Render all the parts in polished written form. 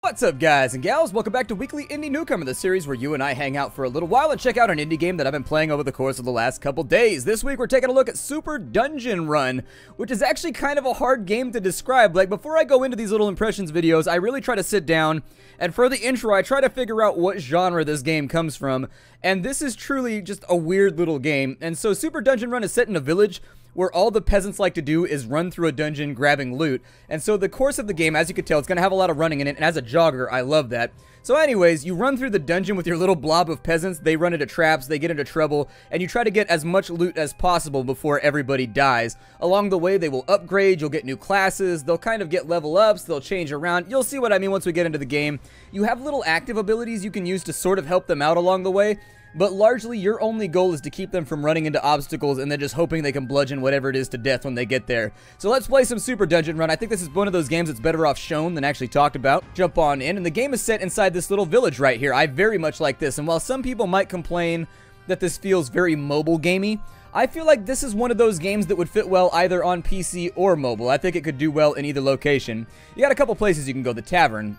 What's up, guys and gals? Welcome back to Weekly Indie Newcomer, the series where you and I hang out for a little while and check out an indie game that I've been playing over the course of the last couple days. This week we're taking a look at Super Dungeon Run, which is actually kind of a hard game to describe. Like, before I go into these little impressions videos, I really try to sit down and for the intro I try to figure out what genre this game comes from, and this is truly just a weird little game. And so Super Dungeon Run is set in a village where all the peasants like to do is run through a dungeon grabbing loot. And so the course of the game, as you can tell, it's going to have a lot of running in it, and as a jogger, I love that. So anyways, you run through the dungeon with your little blob of peasants, they run into traps, they get into trouble, and you try to get as much loot as possible before everybody dies. Along the way, they will upgrade, you'll get new classes, they'll kind of get level ups, they'll change around. You'll see what I mean once we get into the game. You have little active abilities you can use to sort of help them out along the way, but largely your only goal is to keep them from running into obstacles and then just hoping they can bludgeon whatever it is to death when they get there. So let's play some Super Dungeon Run. I think this is one of those games that's better off shown than actually talked about. Jump on in, and the game is set inside this little village right here. I very much like this, and while some people might complain that this feels very mobile gamey, I feel like this is one of those games that would fit well either on PC or mobile. I think it could do well in either location. You got a couple places you can go. The tavern.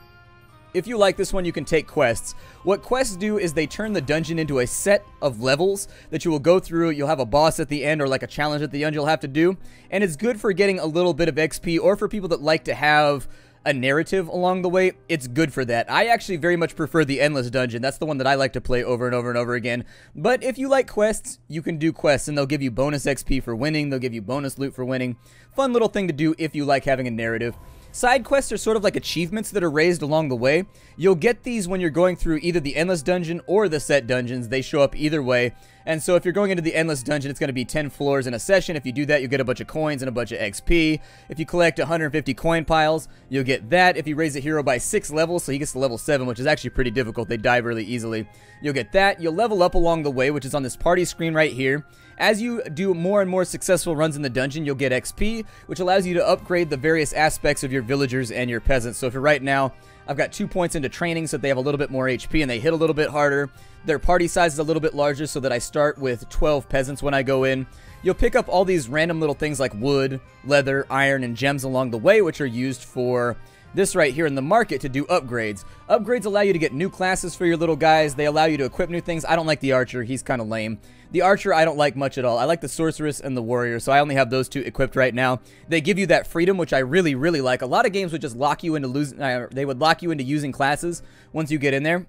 If you like this one, you can take quests. What quests do is they turn the dungeon into a set of levels that you will go through. You'll have a boss at the end or like a challenge at the end you'll have to do. And it's good for getting a little bit of XP, or for people that like to have a narrative along the way. It's good for that. I actually very much prefer the Endless Dungeon. That's the one that I like to play over and over and over again. But if you like quests, you can do quests, and they'll give you bonus XP for winning. They'll give you bonus loot for winning. Fun little thing to do if you like having a narrative. Side quests are sort of like achievements that are raised along the way. You'll get these when you're going through either the Endless Dungeon or the set dungeons. They show up either way. And so if you're going into the Endless Dungeon, it's going to be 10 floors in a session. If you do that, you'll get a bunch of coins and a bunch of XP. If you collect 150 coin piles, you'll get that. If you raise a hero by 6 levels, so he gets to level 7, which is actually pretty difficult. They die really easily. You'll get that. You'll level up along the way, which is on this party screen right here. As you do more and more successful runs in the dungeon, you'll get XP, which allows you to upgrade the various aspects of your villagers and your peasants. So for right now, I've got 2 points into training so that they have a little bit more HP and they hit a little bit harder. Their party size is a little bit larger so that I start with 12 peasants when I go in. You'll pick up all these random little things like wood, leather, iron, and gems along the way, which are used for this right here in the market to do upgrades. Upgrades allow you to get new classes for your little guys. They allow you to equip new things. I don't like the archer. He's kind of lame. The archer I don't like much at all. I like the sorceress and the warrior, so I only have those two equipped right now. They give you that freedom, which I really, really like. A lot of games would just lock you into they would lock you into using classes once you get in there.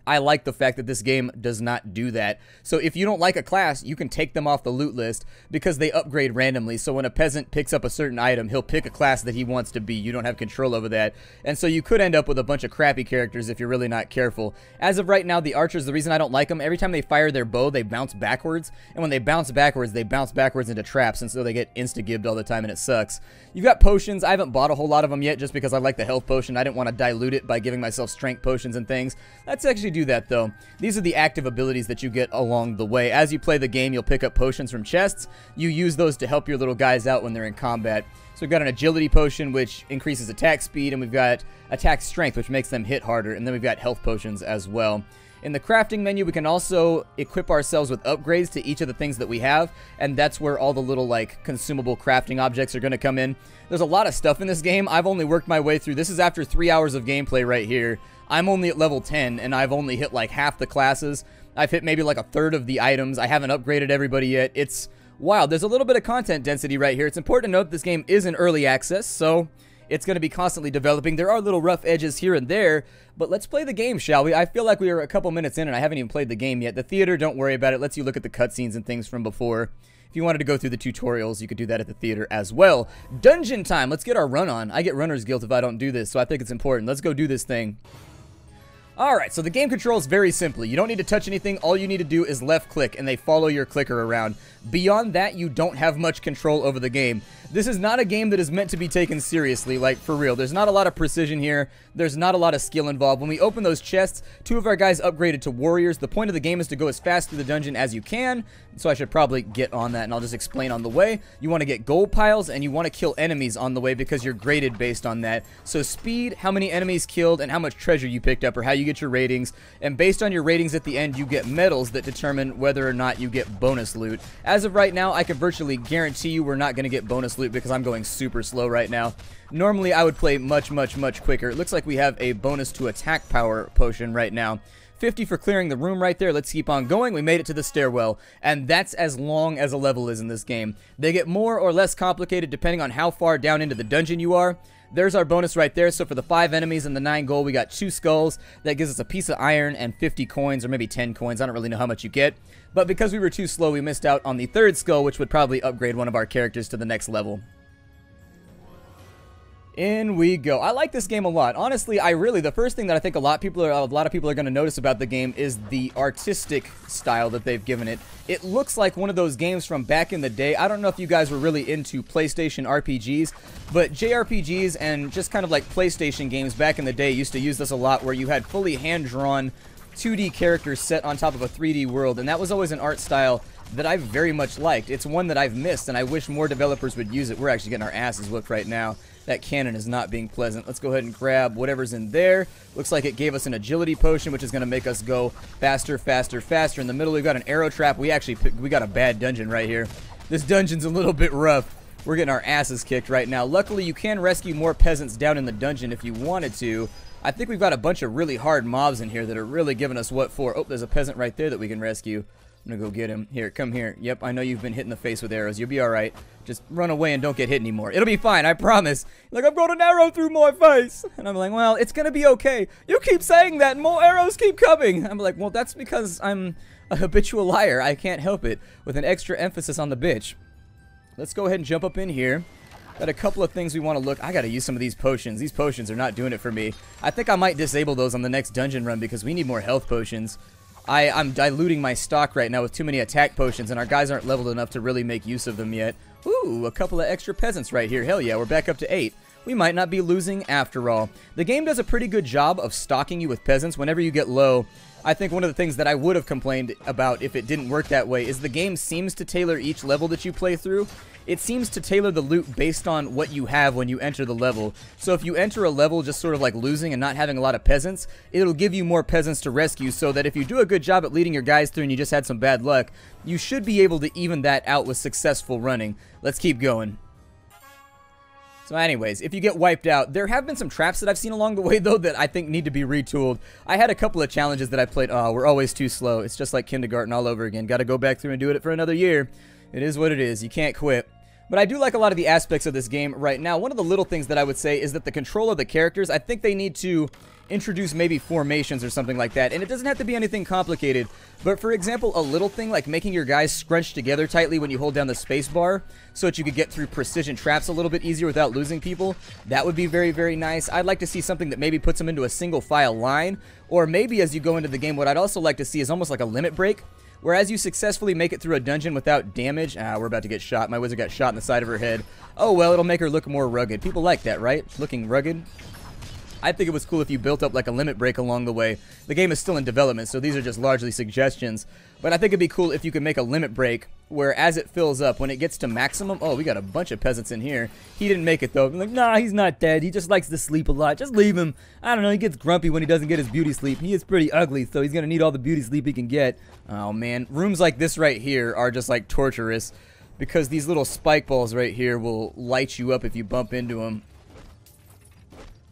I like the fact that this game does not do that. So if you don't like a class, you can take them off the loot list because they upgrade randomly. So when a peasant picks up a certain item, he'll pick a class that he wants to be. You don't have control over that. And so you could end up with a bunch of crappy characters if you're really not careful. As of right now, the archers, the reason I don't like them, every time they fire their bow, they bounce backwards. And when they bounce backwards into traps. And so they get insta-gibbed all the time, and it sucks. You've got potions. I haven't bought a whole lot of them yet just because I like the health potion. I didn't want to dilute it by giving myself strength potions and things. Let's actually do that though. These are the active abilities that you get along the way. As you play the game, you'll pick up potions from chests. You use those to help your little guys out when they're in combat. So we've got an agility potion, which increases attack speed, and we've got attack strength, which makes them hit harder, and then we've got health potions as well. In the crafting menu, we can also equip ourselves with upgrades to each of the things that we have, and that's where all the little, like, consumable crafting objects are going to come in. There's a lot of stuff in this game. I've only worked my way through. This is after 3 hours of gameplay right here. I'm only at level 10, and I've only hit, like, half the classes. I've hit maybe, like, a third of the items. I haven't upgraded everybody yet. It's wild. There's a little bit of content density right here. It's important to note this game is in early access, so it's going to be constantly developing. There are little rough edges here and there, but let's play the game, shall we? I feel like we are a couple minutes in and I haven't even played the game yet. The theater, don't worry about it. Lets you look at the cutscenes and things from before. If you wanted to go through the tutorials, you could do that at the theater as well. Dungeon time. Let's get our run on. I get runner's guilt if I don't do this, so I think it's important. Let's go do this thing. Alright, so the game controls very simply. You don't need to touch anything. All you need to do is left click, and they follow your clicker around. Beyond that, you don't have much control over the game. This is not a game that is meant to be taken seriously, like, for real. There's not a lot of precision here. There's not a lot of skill involved. When we open those chests, 2 of our guys upgraded to warriors. The point of the game is to go as fast through the dungeon as you can, so I should probably get on that, and I'll just explain on the way. You want to get gold piles, and you want to kill enemies on the way because you're graded based on that. So speed, how many enemies killed, and how much treasure you picked up, or how you get your ratings. And based on your ratings at the end, you get medals that determine whether or not you get bonus loot. As of right now, I can virtually guarantee you we're not going to get bonus loot loot because I'm going super slow right now. Normally, I would play much, much, much quicker. It looks like we have a bonus to attack power potion right now. 50 for clearing the room right there. Let's keep on going. We made it to the stairwell, and that's as long as a level is in this game. They get more or less complicated depending on how far down into the dungeon you are. There's our bonus right there. So for the 5 enemies and the 9 gold, we got 2 skulls. That gives us a piece of iron and 50 coins, or maybe 10 coins. I don't really know how much you get. But because we were too slow, we missed out on the 3rd skull, which would probably upgrade one of our characters to the next level. In we go. I like this game a lot. Honestly, the first thing that I think a lot of people are going to notice about the game is the artistic style that they've given it. It looks like one of those games from back in the day. I don't know if you guys were really into PlayStation RPGs, but JRPGs and just kind of like PlayStation games back in the day used to use this a lot, where you had fully hand-drawn 2D characters set on top of a 3D world, and that was always an art style that I very much liked. It's one that I've missed, and I wish more developers would use it. We're actually getting our asses whooped right now. That cannon is not being pleasant. Let's go ahead and grab whatever's in there. Looks like it gave us an agility potion, which is going to make us go faster, faster, faster. In the middle, we've got an arrow trap. We got a bad dungeon right here. This dungeon's a little bit rough. We're getting our asses kicked right now. Luckily, you can rescue more peasants down in the dungeon if you wanted to. I think we've got a bunch of really hard mobs in here that are really giving us what for. Oh, there's a peasant right there that we can rescue. I'm gonna go get him. Here, come here. Yep, I know you've been hit in the face with arrows. You'll be alright. Just run away and don't get hit anymore. It'll be fine, I promise. Like, I've got an arrow through my face. And I'm like, well, it's gonna be okay. You keep saying that and more arrows keep coming. I'm like, well, that's because I'm a habitual liar. I can't help it. With an extra emphasis on the bitch. Let's go ahead and jump up in here. Got a couple of things we want to look. I gotta use some of these potions. These potions are not doing it for me. I think I might disable those on the next dungeon run because we need more health potions. I'm diluting my stock right now with too many attack potions, and our guys aren't leveled enough to really make use of them yet. Ooh, a couple of extra peasants right here. Hell yeah, we're back up to 8. We might not be losing after all. The game does a pretty good job of stocking you with peasants whenever you get low. I think one of the things that I would have complained about if it didn't work that way is the game seems to tailor each level that you play through. It seems to tailor the loot based on what you have when you enter the level. So if you enter a level just sort of like losing and not having a lot of peasants, it'll give you more peasants to rescue, so that if you do a good job at leading your guys through and you just had some bad luck, you should be able to even that out with successful running. Let's keep going. So anyways, if you get wiped out, there have been some traps that I've seen along the way, though, that I think need to be retooled. I had a couple of challenges that I played. Oh, we're always too slow. It's just like kindergarten all over again. Got to go back through and do it for another year. It is what it is. You can't quit. But I do like a lot of the aspects of this game right now. One of the little things that I would say is that the control of the characters, I think they need to introduce maybe formations or something like that. And it doesn't have to be anything complicated. But for example, a little thing like making your guys scrunch together tightly when you hold down the space bar so that you could get through precision traps a little bit easier without losing people. That would be very, very nice. I'd like to see something that maybe puts them into a single file line. Or maybe as you go into the game, what I'd also like to see is almost like a limit break. Whereas you successfully make it through a dungeon without damage. Ah, we're about to get shot. My wizard got shot in the side of her head. Oh, well, it'll make her look more rugged. People like that, right? Looking rugged. I think it was cool if you built up like a limit break along the way. The game is still in development, so these are just largely suggestions. But I think it'd be cool if you could make a limit break where as it fills up, when it gets to maximum... Oh, we got a bunch of peasants in here. He didn't make it, though. I'm like, nah, he's not dead. He just likes to sleep a lot. Just leave him. I don't know, he gets grumpy when he doesn't get his beauty sleep. He is pretty ugly, so he's going to need all the beauty sleep he can get. Oh, man. Rooms like this right here are just, like, torturous. Because these little spike balls right here will light you up if you bump into them.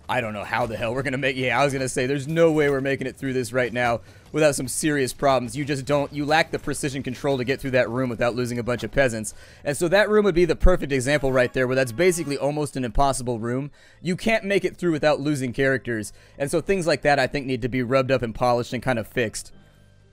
I don't know how the hell we're going to make... Yeah, I was going to say, there's no way we're making it through this right now without some serious problems. You just don't... You lack the precision control to get through that room without losing a bunch of peasants. And so that room would be the perfect example right there, where that's basically almost an impossible room. You can't make it through without losing characters. And so things like that, I think, need to be rubbed up and polished and kind of fixed.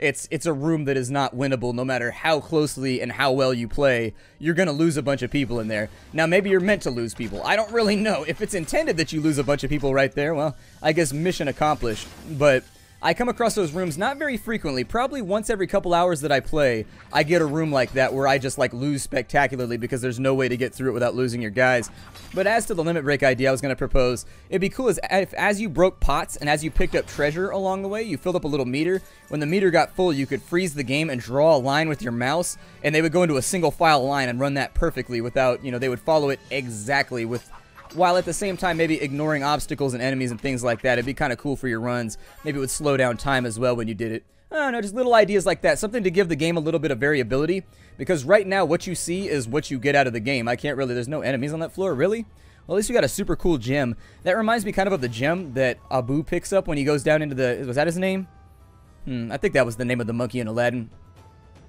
It's a room that is not winnable no matter how closely and how well you play. You're going to lose a bunch of people in there. Now, maybe you're meant to lose people. I don't really know. If it's intended that you lose a bunch of people right there, well, I guess mission accomplished. But I come across those rooms not very frequently. Probably once every couple hours that I play, I get a room like that where I just like lose spectacularly because there's no way to get through it without losing your guys. But as to the limit break idea I was going to propose, it'd be cool if as you broke pots and as you picked up treasure along the way, you filled up a little meter. When the meter got full, you could freeze the game and draw a line with your mouse, and they would go into a single file line and run that perfectly without, you know, they would follow it exactly with... While at the same time maybe ignoring obstacles and enemies and things like that. It'd be kind of cool for your runs. Maybe it would slow down time as well when you did it. I don't know, just little ideas like that. Something to give the game a little bit of variability. Because right now, what you see is what you get out of the game. I can't really, there's no enemies on that floor, really? Well, at least we got a super cool gem. That reminds me kind of the gem that Abu picks up when he goes down into the, was that his name? I think that was the name of the monkey in Aladdin.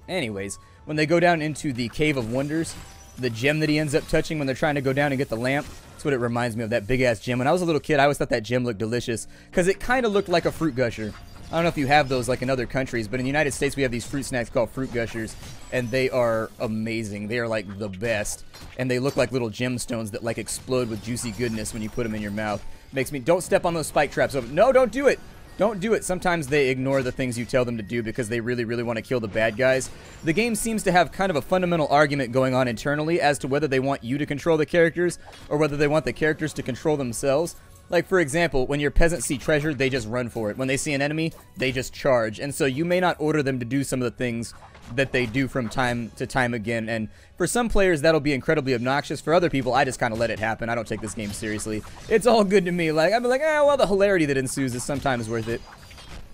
Anyways, when they go down into the Cave of Wonders, the gem that he ends up touching when they're trying to go down and get the lamp, that's what it reminds me of, that big-ass gem. When I was a little kid, I always thought that gem looked delicious because it kind of looked like a fruit gusher. I don't know if you have those like in other countries, but in the United States, we have these fruit snacks called fruit gushers, and they are amazing. They are like the best, and they look like little gemstones that like explode with juicy goodness when you put them in your mouth. Makes me, don't step on those spike traps. No, don't do it. Don't do it. Sometimes they ignore the things you tell them to do because they really, really want to kill the bad guys. The game seems to have kind of a fundamental argument going on internally as to whether they want you to control the characters or whether they want the characters to control themselves. Like, for example, when your peasants see treasure, they just run for it. When they see an enemy, they just charge. And so you may not order them to do some of the things that they do from time to time again. And for some players, that'll be incredibly obnoxious. For other people, I just kind of let it happen. I don't take this game seriously. It's all good to me. Like, I'm like, well, the hilarity that ensues is sometimes worth it.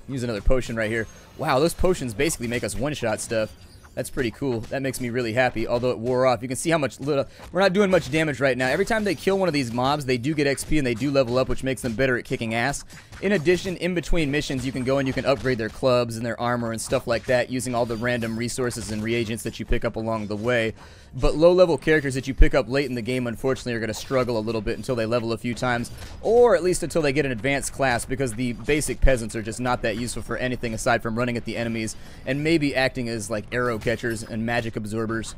Use another potion right here. Wow, those potions basically make us one-shot stuff. That's pretty cool. That makes me really happy, although it wore off. You can see how much we're not doing much damage right now. Every time they kill one of these mobs, they do get XP and they do level up, which makes them better at kicking ass. In addition, in between missions, you can go and you can upgrade their clubs and their armor and stuff like that using all the random resources and reagents that you pick up along the way. But low-level characters that you pick up late in the game, unfortunately, are going to struggle a little bit until they level a few times, or at least until they get an advanced class, because the basic peasants are just not that useful for anything aside from running at the enemies and maybe acting as like arrow catchers and magic absorbers.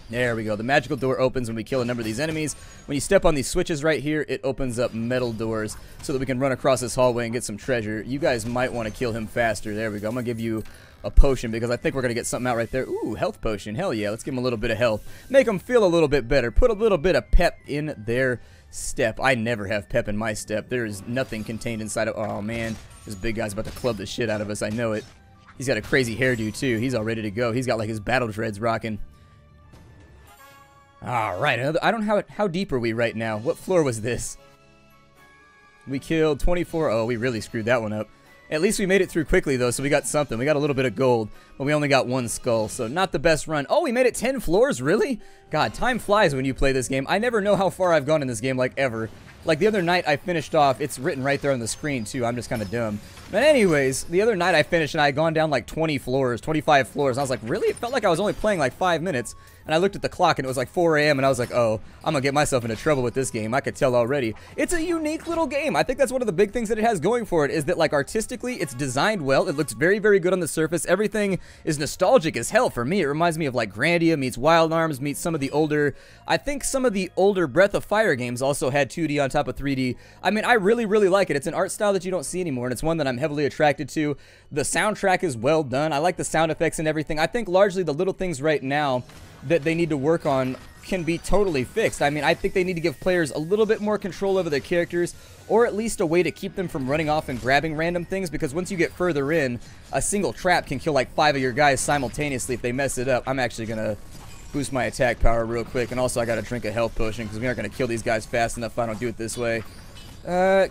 There we go. The magical door opens when we kill a number of these enemies. When you step on these switches right here, it opens up metal doors so that we can run across this hallway and get some treasure. You guys might want to kill him faster. There we go. I'm going to give you a potion because I think we're going to get something out right there. Ooh, health potion. Hell yeah. Let's give him a little bit of health. Make them feel a little bit better. Put a little bit of pep in their step. I never have pep in my step. There is nothing contained inside of... Oh, man. This big guy's about to club the shit out of us. I know it. He's got a crazy hairdo, too. He's all ready to go. He's got, like, his battle dreads rocking. Alright, I don't know how deep are we right now? What floor was this? We killed 24. Oh, we really screwed that one up. At least we made it through quickly, though, so we got something. We got a little bit of gold, but we only got one skull, so not the best run. Oh, we made it 10 floors? Really? God, time flies when you play this game. I never know how far I've gone in this game, like, ever. Like, the other night I finished off, it's written right there on the screen, too. I'm just kind of dumb. But anyways, the other night I finished, and I had gone down, like, 20 floors, 25 floors. And I was like, really? It felt like I was only playing, like, 5 minutes. And I looked at the clock, and it was, like, 4 a.m., and I was like, oh, I'm gonna get myself into trouble with this game. I could tell already. It's a unique little game. I think that's one of the big things that it has going for it, is that, like, artistically, it's designed well. It looks very, very good on the surface. Everything is nostalgic as hell for me. It reminds me of, like, Grandia meets Wild Arms meets some of the older... I think some of the older Breath of Fire games also had 2D on top of 3D. I mean, I really, really like it. It's an art style that you don't see anymore, and it's one that I'm heavily attracted to. The soundtrack is well done. I like the sound effects and everything. I think largely the little things right now that they need to work on can be totally fixed. I mean, I think they need to give players a little bit more control over their characters, or at least a way to keep them from running off and grabbing random things, because once you get further in, a single trap can kill like 5 of your guys simultaneously if they mess it up. I'm actually going to boost my attack power real quick, and also I got to drink a health potion because we aren't going to kill these guys fast enough if I don't do it this way.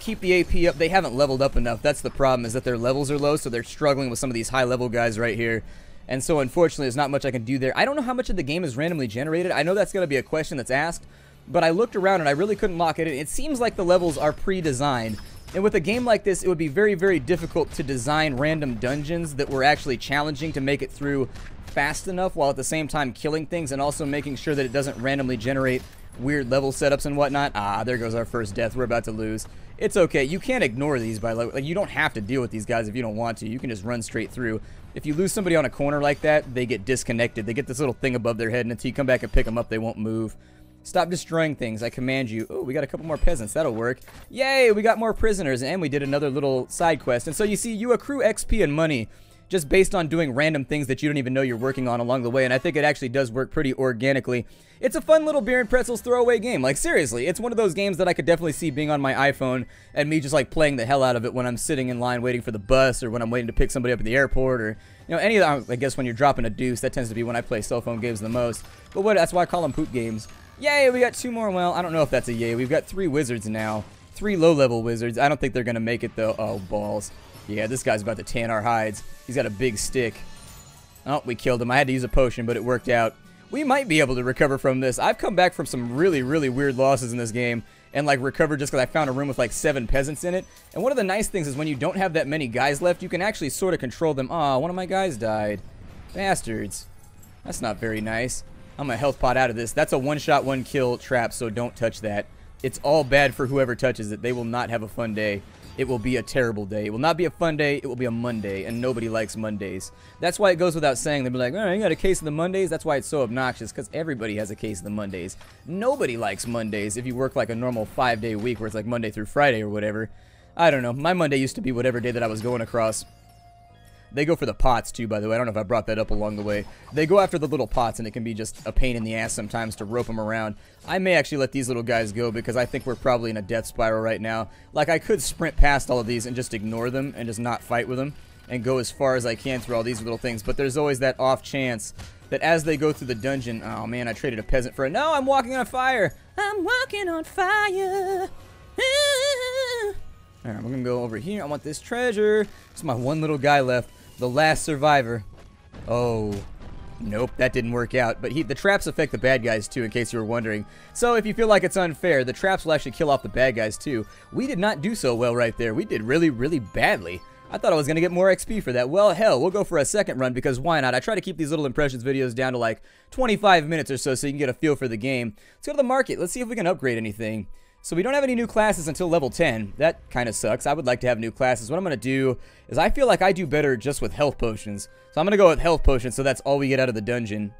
Keep the AP up. They haven't leveled up enough. That's the problem, is that their levels are low, so they're struggling with some of these high-level guys right here. And so, unfortunately, there's not much I can do there. I don't know how much of the game is randomly generated. I know that's going to be a question that's asked, but I looked around and I really couldn't lock it in. It seems like the levels are pre-designed. And with a game like this, it would be very, very difficult to design random dungeons that were actually challenging to make it through fast enough, while at the same time killing things and also making sure that it doesn't randomly generate weird level setups and whatnot. Ah, there goes our first death. We're about to lose. It's okay. You can't ignore these, by like, you don't have to deal with these guys if you don't want to. You can just run straight through. If you lose somebody on a corner like that, they get disconnected. They get this little thing above their head, and until you come back and pick them up, they won't move. Stop destroying things. I command you. Oh, we got a couple more peasants. That'll work. Yay, we got more prisoners, and we did another little side quest. And so you see, you accrue XP and money just based on doing random things that you don't even know you're working on along the way, and I think it actually does work pretty organically. It's a fun little beer and pretzels throwaway game. Like, seriously, it's one of those games that I could definitely see being on my iPhone and me just, like, playing the hell out of it when I'm sitting in line waiting for the bus, or when I'm waiting to pick somebody up at the airport, or, you know, any of the, I guess when you're dropping a deuce, that tends to be when I play cell phone games the most. But that's why I call them poop games. Yay, we got 2 more. Well, I don't know if that's a yay. We've got 3 wizards now. 3 low-level wizards. I don't think they're going to make it, though. Oh, balls. Yeah, this guy's about to tan our hides. He's got a big stick. Oh, we killed him. I had to use a potion, but it worked out. We might be able to recover from this. I've come back from some really, really weird losses in this game and, like, recovered just because I found a room with, like, 7 peasants in it. And one of the nice things is when you don't have that many guys left, you can actually sort of control them. Aw, one of my guys died. Bastards. That's not very nice. I'm a health pot out of this. That's a one-shot, one-kill trap, so don't touch that. It's all bad for whoever touches it. They will not have a fun day. It will be a terrible day. It will not be a fun day. It will be a Monday, and nobody likes Mondays. That's why it goes without saying. They'll be like, oh, you got a case of the Mondays? That's why it's so obnoxious, because everybody has a case of the Mondays. Nobody likes Mondays if you work like a normal 5-day week where it's like Monday through Friday or whatever. I don't know. My Monday used to be whatever day that I was going across. They go for the pots, too, by the way. I don't know if I brought that up along the way. They go after the little pots, and it can be just a pain in the ass sometimes to rope them around. I may actually let these little guys go because I think we're probably in a death spiral right now. Like, I could sprint past all of these and just ignore them and just not fight with them and go as far as I can through all these little things. But there's always that off chance that as they go through the dungeon... Oh, man, I traded a peasant for a... No, I'm walking on fire! I'm walking on fire! Alright, we're gonna go over here. I want this treasure. It's my one little guy left. The last survivor. Oh. Nope, that didn't work out. But the traps affect the bad guys, too, in case you were wondering. So if you feel like it's unfair, the traps will actually kill off the bad guys, too. We did not do so well right there. We did really, really badly. I thought I was going to get more XP for that. Well, hell, we'll go for a second run, because why not? I try to keep these little impressions videos down to like 25 minutes or so you can get a feel for the game. Let's go to the market. Let's see if we can upgrade anything. So we don't have any new classes until level 10. That kind of sucks. I would like to have new classes. What I'm going to do is I feel like I do better just with health potions. So I'm going to go with health potions so that's all we get out of the dungeon.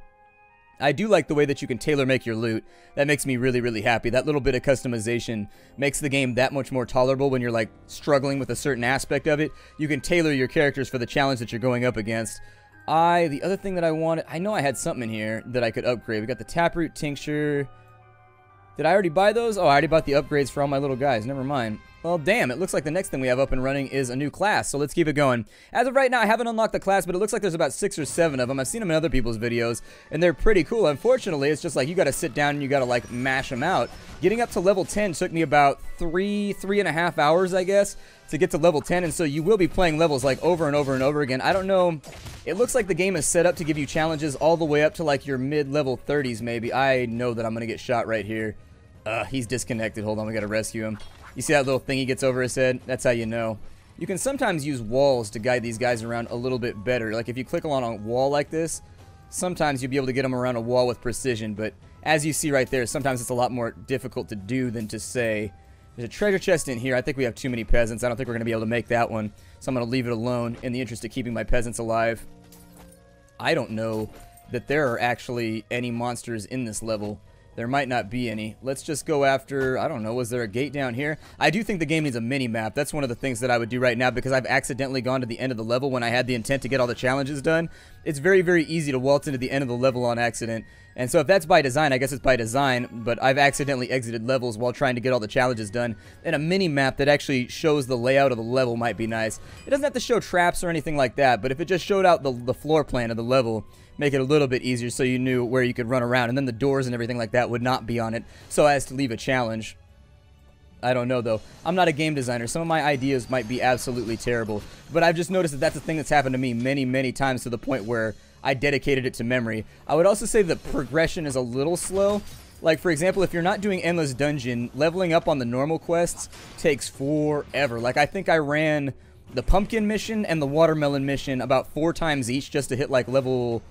I do like the way that you can tailor make your loot. That makes me really, really happy. That little bit of customization makes the game that much more tolerable when you're like struggling with a certain aspect of it. You can tailor your characters for the challenge that you're going up against. The other thing that I wanted, I know I had something in here that I could upgrade. We got the taproot tincture. Did I already buy those? Oh, I already bought the upgrades for all my little guys. Never mind. Well, damn, it looks like the next thing we have up and running is a new class, so let's keep it going. As of right now, I haven't unlocked the class, but it looks like there's about 6 or 7 of them. I've seen them in other people's videos, and they're pretty cool. Unfortunately, it's just like you gotta sit down and you gotta, like, mash them out. Getting up to level 10 took me about 3.5 hours, I guess, to get to level 10, and so you will be playing levels, like, over and over and over again. I don't know. It looks like the game is set up to give you challenges all the way up to, like, your mid-level 30s, maybe. I know that I'm gonna get shot right here. He's disconnected. Hold on, we gotta rescue him. You see that little thing he gets over his head? That's how you know. You can sometimes use walls to guide these guys around a little bit better. Like if you click on a wall like this, sometimes you'll be able to get them around a wall with precision. But as you see right there, sometimes it's a lot more difficult to do than to say. There's a treasure chest in here. I think we have too many peasants. I don't think we're gonna be able to make that one. So I'm gonna leave it alone in the interest of keeping my peasants alive. I don't know that there are actually any monsters in this level. There might not be any. Let's just go after, I don't know, was there a gate down here? I do think the game needs a mini-map. That's one of the things that I would do right now because I've accidentally gone to the end of the level when I had the intent to get all the challenges done. It's very, very easy to waltz into the end of the level on accident. And so if that's by design, I guess it's by design, but I've accidentally exited levels while trying to get all the challenges done. And a mini-map that actually shows the layout of the level might be nice. It doesn't have to show traps or anything like that, but if it just showed out the floor plan of the level, make it a little bit easier so you knew where you could run around, and then the doors and everything like that would not be on it so as to leave a challenge. I don't know though. I'm not a game designer. Some of my ideas might be absolutely terrible, but I've just noticed that that's a thing that's happened to me many, many times to the point where I dedicated it to memory. I would also say the progression is a little slow. Like, for example, if you're not doing Endless Dungeon, leveling up on the normal quests takes forever. Like, I think I ran the Pumpkin mission and the Watermelon mission about 4 times each just to hit, like, level...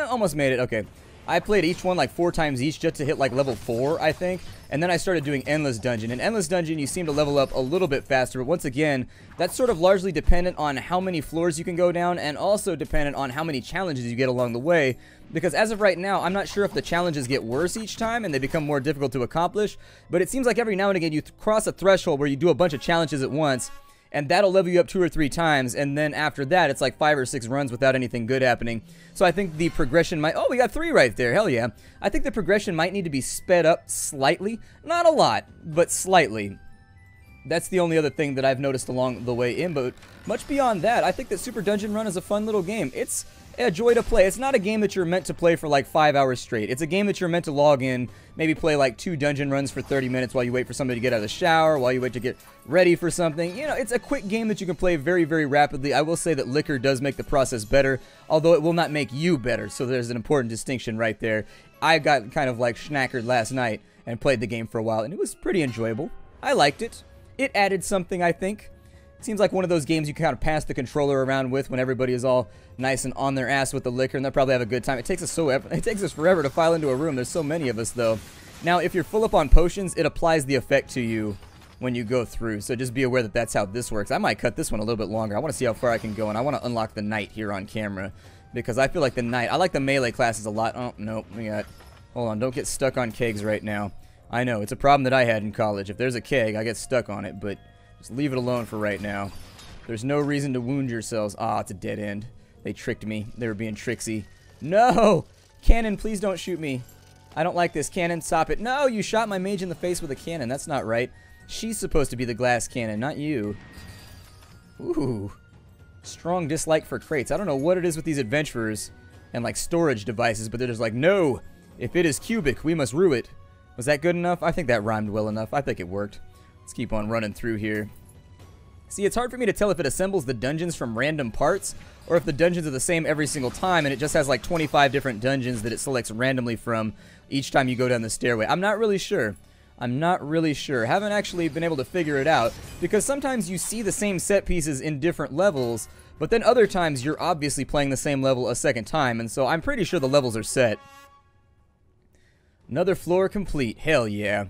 almost made it. Okay. I played each one like 4 times each just to hit like level 4, I think. And then I started doing Endless Dungeon. In Endless Dungeon, you seem to level up a little bit faster. But once again, that's sort of largely dependent on how many floors you can go down and also dependent on how many challenges you get along the way. Because as of right now, I'm not sure if the challenges get worse each time and they become more difficult to accomplish. But it seems like every now and again you cross a threshold where you do a bunch of challenges at once. And that'll level you up 2 or 3 times, and then after that, it's like 5 or 6 runs without anything good happening. So I think the progression might... Oh, we got 3 right there. Hell yeah. I think the progression might need to be sped up slightly. Not a lot, but slightly. That's the only other thing that I've noticed along the way in, but much beyond that, I think that Super Dungeon Run is a fun little game. It's a joy to play. It's not a game that you're meant to play for like 5 hours straight. It's a game that you're meant to log in, maybe play like 2 dungeon runs for 30 minutes while you wait for somebody to get out of the shower, while you wait to get ready for something. You know, it's a quick game that you can play very, very rapidly. I will say that liquor does make the process better, although it will not make you better, so there's an important distinction right there. I got kind of like schnackered last night and played the game for a while, and it was pretty enjoyable. I liked it. It added something, I think. Seems like one of those games you kind of pass the controller around with when everybody is all nice and on their ass with the liquor, and they'll probably have a good time. It takes us forever to file into a room. There's so many of us, though. Now, if you're full up on potions, it applies the effect to you when you go through, so just be aware that that's how this works. I might cut this one a little bit longer. I want to see how far I can go, and I want to unlock the knight here on camera, because I feel like the knight, I like the melee classes a lot. Oh, no, we got, hold on, don't get stuck on kegs right now. I know, it's a problem that I had in college. If there's a keg, I get stuck on it, but just leave it alone for right now. There's no reason to wound yourselves. Ah, it's a dead end. They tricked me. They were being tricksy. No! Cannon, please don't shoot me. I don't like this. Cannon, stop it. No, you shot my mage in the face with a cannon. That's not right. She's supposed to be the glass cannon, not you. Ooh. Strong dislike for crates. I don't know what it is with these adventurers and like storage devices, but they're just like, no! If it is cubic, we must rue it. Was that good enough? I think that rhymed well enough. I think it worked. Let's keep on running through here. See, it's hard for me to tell if it assembles the dungeons from random parts or if the dungeons are the same every single time and it just has like 25 different dungeons that it selects randomly from each time you go down the stairway. I'm not really sure. I'm not really sure. Haven't actually been able to figure it out because sometimes you see the same set pieces in different levels, but then other times you're obviously playing the same level a second time, and so I'm pretty sure the levels are set. Another floor complete. Hell yeah.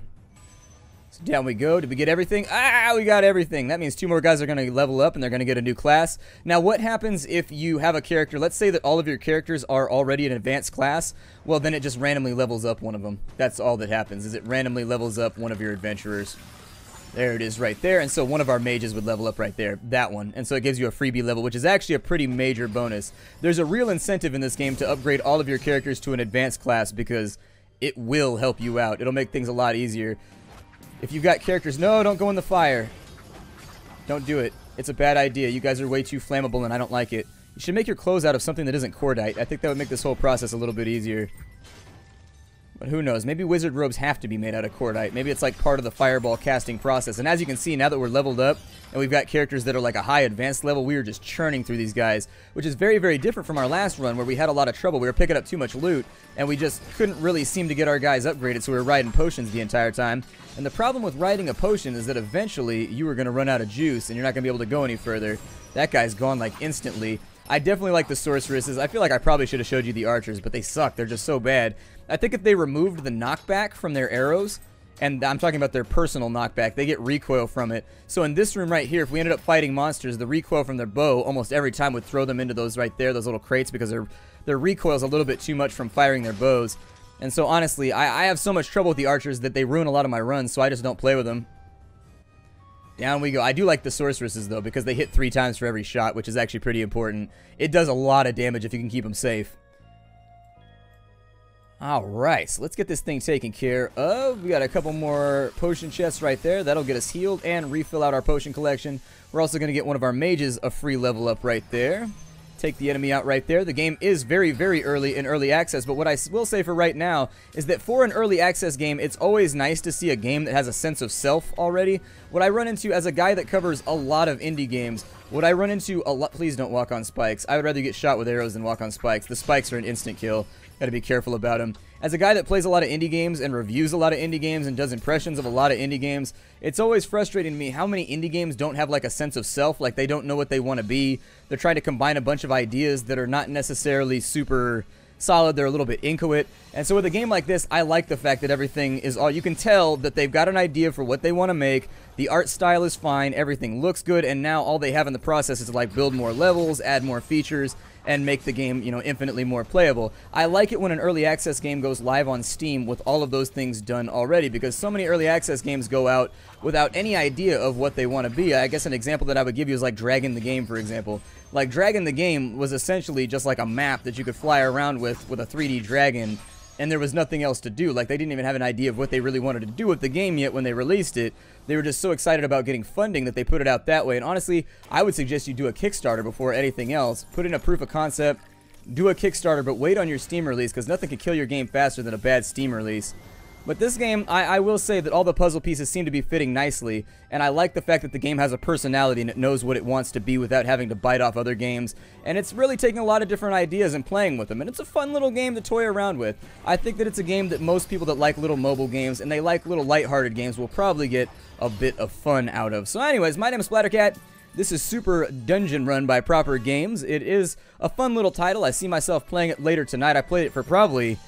So down we go. Did we get everything? Ah, we got everything. That means 2 more guys are going to level up and they're going to get a new class. Now, what happens if you have a character? Let's say that all of your characters are already an advanced class. Well, then it just randomly levels up one of them. That's all that happens, is it randomly levels up one of your adventurers. There it is right there. And so one of our mages would level up right there. That one. And so it gives you a freebie level, which is actually a pretty major bonus. There's a real incentive in this game to upgrade all of your characters to an advanced class because it will help you out. It'll make things a lot easier. If you've got characters, no, don't go in the fire. Don't do it. It's a bad idea. You guys are way too flammable and I don't like it. You should make your clothes out of something that isn't cordite. I think that would make this whole process a little bit easier. But who knows? Maybe wizard robes have to be made out of cordite. Maybe it's like part of the fireball casting process. And as you can see, now that we're leveled up and we've got characters that are like a high advanced level, we are just churning through these guys, which is very, very different from our last run where we had a lot of trouble. We were picking up too much loot and we just couldn't really seem to get our guys upgraded, so we were riding potions the entire time. And the problem with riding a potion is that eventually you are going to run out of juice and you're not going to be able to go any further. That guy's gone like instantly. I definitely like the sorceresses. I feel like I probably should have showed you the archers, but they suck. They're just so bad. I think if they removed the knockback from their arrows, and I'm talking about their personal knockback, they get recoil from it. So in this room right here, if we ended up fighting monsters, the recoil from their bow almost every time would throw them into those right there, those little crates, because their recoil is a little bit too much from firing their bows. And so honestly, I have so much trouble with the archers that they ruin a lot of my runs, so I just don't play with them. Down we go. I do like the sorceresses, though, because they hit 3 times for every shot, which is actually pretty important. It does a lot of damage if you can keep them safe. Alright, so let's get this thing taken care of. We got a couple more potion chests right there. That'll get us healed and refill out our potion collection. We're also going to get one of our mages a free level up right there. Take the enemy out right there. The game is very, very early in early access, but what I will say for right now is that for an early access game, it's always nice to see a game that has a sense of self already. What I run into as a guy that covers a lot of indie games, what I run into a lot... Please don't walk on spikes. I would rather get shot with arrows than walk on spikes. The spikes are an instant kill. Gotta be careful about them. As a guy that plays a lot of indie games and reviews a lot of indie games and does impressions of a lot of indie games, it's always frustrating to me how many indie games don't have like a sense of self, like they don't know what they want to be. They're trying to combine a bunch of ideas that are not necessarily super solid. They're a little bit inchoate. And so with a game like this, I like the fact that everything is all... You can tell that they've got an idea for what they want to make. The art style is fine. Everything looks good. And now all they have in the process is to like build more levels, add more features, and make the game, you know, infinitely more playable. I like it when an early access game goes live on Steam with all of those things done already, because so many early access games go out without any idea of what they want to be. I guess an example that I would give you is like Dragon the Game, for example. Like Dragon the Game was essentially just like a map that you could fly around with a 3D dragon, and there was nothing else to do. Like, they didn't even have an idea of what they really wanted to do with the game yet when they released it. They were just so excited about getting funding that they put it out that way. And honestly, I would suggest you do a Kickstarter before anything else. Put in a proof of concept, do a Kickstarter, but wait on your Steam release, because nothing can kill your game faster than a bad Steam release. But this game, I will say that all the puzzle pieces seem to be fitting nicely, and I like the fact that the game has a personality and it knows what it wants to be without having to bite off other games, and it's really taking a lot of different ideas and playing with them, and it's a fun little game to toy around with. I think that it's a game that most people that like little mobile games and they like little lighthearted games will probably get a bit of fun out of. So anyways, my name is Splattercat. This is Super Dungeon Run by Proper Games. It is a fun little title. I see myself playing it later tonight. I played it for probably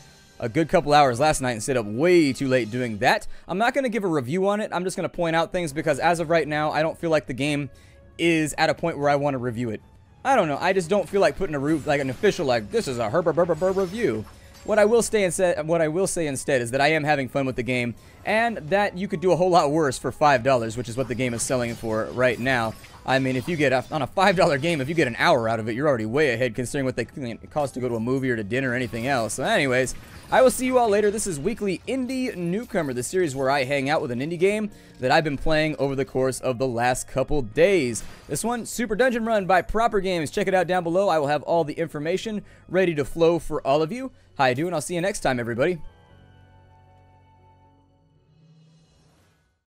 a good couple hours last night and stayed up way too late doing that. I'm not going to give a review on it. I'm just going to point out things because as of right now, I don't feel like the game is at a point where I want to review it. I don't know. I just don't feel like putting an official, like, this is a review. What I will say instead is that I am having fun with the game, and that you could do a whole lot worse for $5, which is what the game is selling for right now. I mean, if you get on a $5 game, if you get an hour out of it, you're already way ahead considering what it costs to go to a movie or to dinner or anything else. So anyways, I will see you all later. This is Weekly Indie Newcomer, the series where I hang out with an indie game that I've been playing over the course of the last couple days. This one, Super Dungeon Run by Proper Games. Check it out down below. I will have all the information ready to flow for all of you. How you doing? I'll see you next time, everybody.